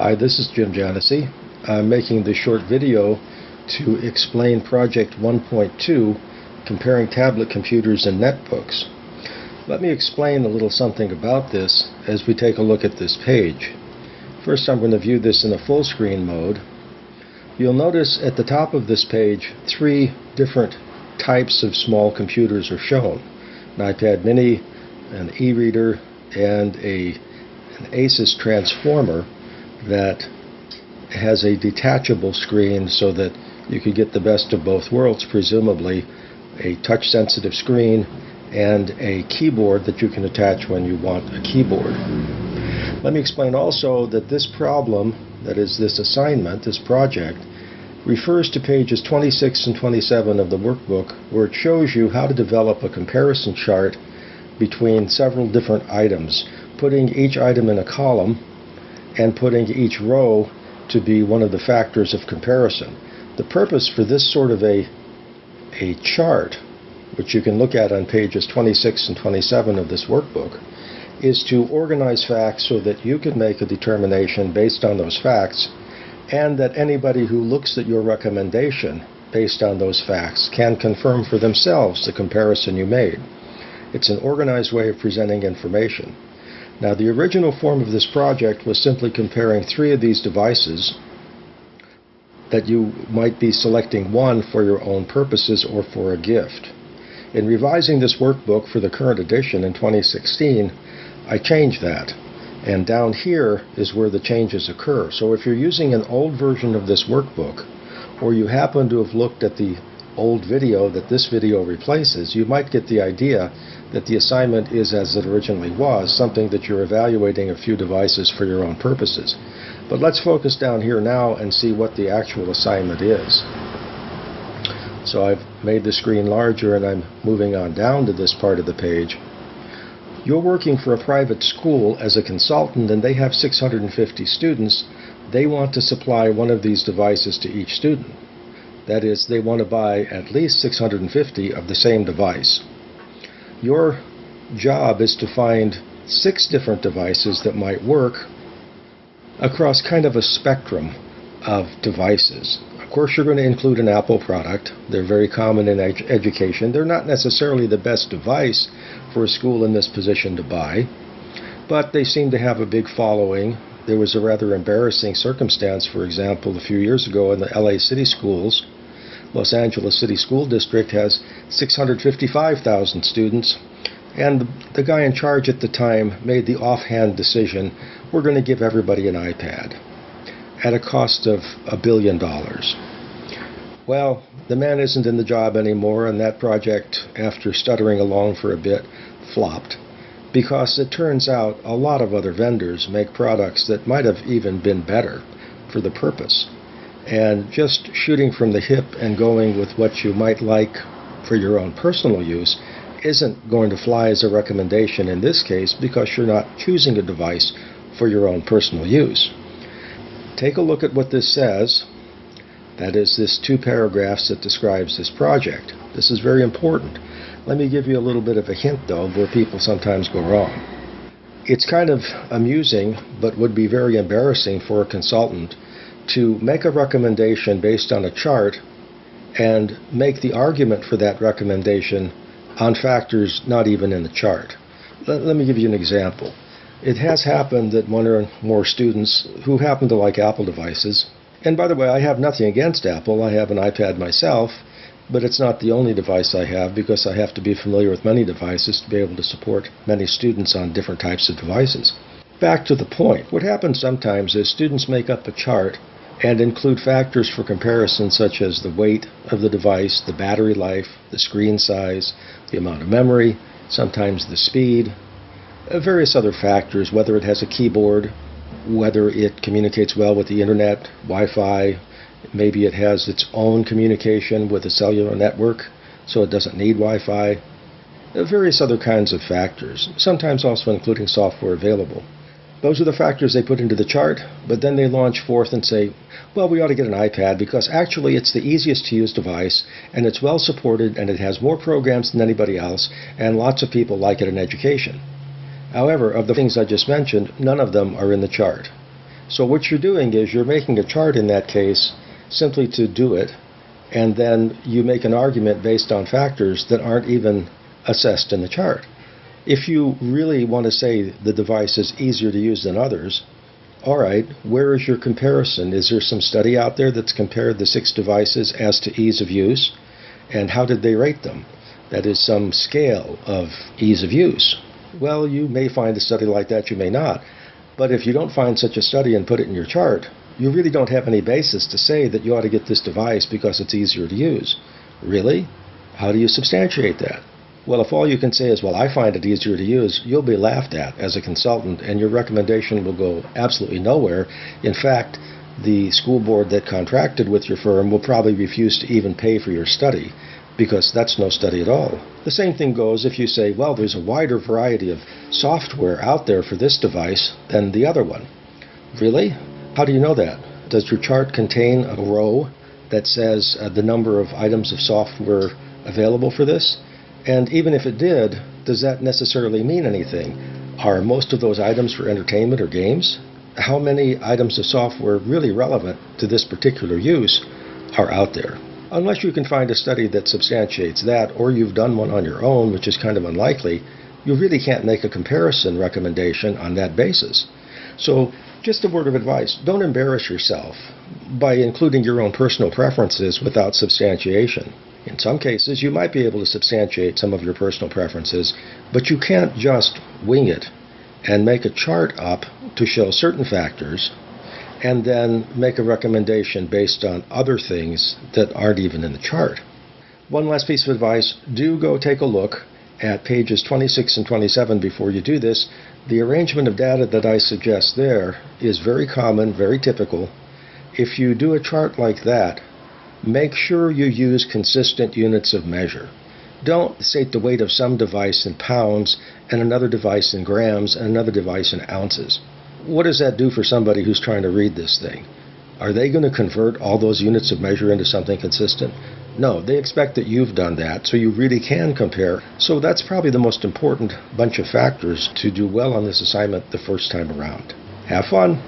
Hi, this is Jim Janossy. I'm making this short video to explain Project 1.2, comparing tablet computers and netbooks. Let me explain a little something about this as we take a look at this page. First, I'm going to view this in a full screen mode. You'll notice at the top of this page, three different types of small computers are shown. An iPad mini, an e-reader, and an Asus transformer that has a detachable screen so that you could get the best of both worlds, presumably a touch-sensitive screen and a keyboard that you can attach when you want a keyboard. Let me explain also that this problem, that is this assignment, this project, refers to pages 26 and 27 of the workbook, where it shows you how to develop a comparison chart between several different items, putting each item in a column and putting each row to be one of the factors of comparison. The purpose for this sort of a chart, which you can look at on pages 26 and 27 of this workbook, is to organize facts so that you can make a determination based on those facts, and that anybody who looks at your recommendation based on those facts can confirm for themselves the comparison you made. It's an organized way of presenting information. Now, the original form of this project was simply comparing three of these devices that you might be selecting one for your own purposes or for a gift. In revising this workbook for the current edition in 2016, I changed that. And down here is where the changes occur. So if you're using an old version of this workbook, or you happen to have looked at the old video that this video replaces, you might get the idea that the assignment is as it originally was, something that you're evaluating a few devices for your own purposes. But let's focus down here now and see what the actual assignment is. So I've made the screen larger and I'm moving on down to this part of the page. You're working for a private school as a consultant and they have 650 students. They want to supply one of these devices to each student. That is, they want to buy at least 650 of the same device. Your job is to find 6 different devices that might work across kind of a spectrum of devices. Of course, you're going to include an Apple product. They're very common in education. They're not necessarily the best device for a school in this position to buy, but they seem to have a big following. There was a rather embarrassing circumstance, for example, a few years ago in the LA City Schools. Los Angeles City School District has 655,000 students, and the guy in charge at the time made the offhand decision, we're going to give everybody an iPad at a cost of $1 billion. Well, the man isn't in the job anymore, and that project, after stuttering along for a bit, flopped, because it turns out a lot of other vendors make products that might have even been better for the purpose. And just shooting from the hip and going with what you might like for your own personal use isn't going to fly as a recommendation in this case, because you're not choosing a device for your own personal use. Take a look at what this says. That is, this 2 paragraphs that describes this project. This is very important. Let me give you a little bit of a hint, though, where people sometimes go wrong. It's kind of amusing, but would be very embarrassing for a consultant to make a recommendation based on a chart and make the argument for that recommendation on factors not even in the chart. Let me give you an example. It has happened that one or more students who happen to like Apple devices, and by the way, I have nothing against Apple. I have an iPad myself, but it's not the only device I have, because I have to be familiar with many devices to be able to support many students on different types of devices. Back to the point. What happens sometimes is students make up a chart and include factors for comparison such as the weight of the device, the battery life, the screen size, the amount of memory, sometimes the speed, various other factors, whether it has a keyboard, whether it communicates well with the internet, Wi-Fi, maybe it has its own communication with a cellular network, so it doesn't need Wi-Fi, various other kinds of factors, sometimes also including software available. Those are the factors they put into the chart, but then they launch forth and say, well, we ought to get an iPad because actually it's the easiest to use device, and it's well supported, and it has more programs than anybody else, and lots of people like it in education. However, of the things I just mentioned, none of them are in the chart. So what you're doing is you're making a chart in that case simply to do it, and then you make an argument based on factors that aren't even assessed in the chart. If you really want to say the device is easier to use than others, all right, where is your comparison? Is there some study out there that's compared the 6 devices as to ease of use? And how did they rate them? That is, some scale of ease of use. Well, you may find a study like that, you may not. But if you don't find such a study and put it in your chart, you really don't have any basis to say that you ought to get this device because it's easier to use. Really? How do you substantiate that? Well, if all you can say is, well, I find it easier to use, you'll be laughed at as a consultant, and your recommendation will go absolutely nowhere. In fact, the school board that contracted with your firm will probably refuse to even pay for your study, because that's no study at all. The same thing goes if you say, well, there's a wider variety of software out there for this device than the other one. Really? How do you know that? Does your chart contain a row that says the number of items of software available for this? And even if it did, does that necessarily mean anything? Are most of those items for entertainment or games? How many items of software really relevant to this particular use are out there? Unless you can find a study that substantiates that, or you've done one on your own, which is kind of unlikely, you really can't make a comparison recommendation on that basis. So, just a word of advice, don't embarrass yourself by including your own personal preferences without substantiation. In some cases, you might be able to substantiate some of your personal preferences, but you can't just wing it and make a chart up to show certain factors and then make a recommendation based on other things that aren't even in the chart. One last piece of advice, do go take a look at pages 26 and 27 before you do this. The arrangement of data that I suggest there is very common, very typical. If you do a chart like that, make sure you use consistent units of measure. Don't state the weight of some device in pounds and another device in grams and another device in ounces. What does that do for somebody who's trying to read this thing? Are they going to convert all those units of measure into something consistent? No, they expect that you've done that, so you really can compare. So that's probably the most important bunch of factors to do well on this assignment the first time around. Have fun!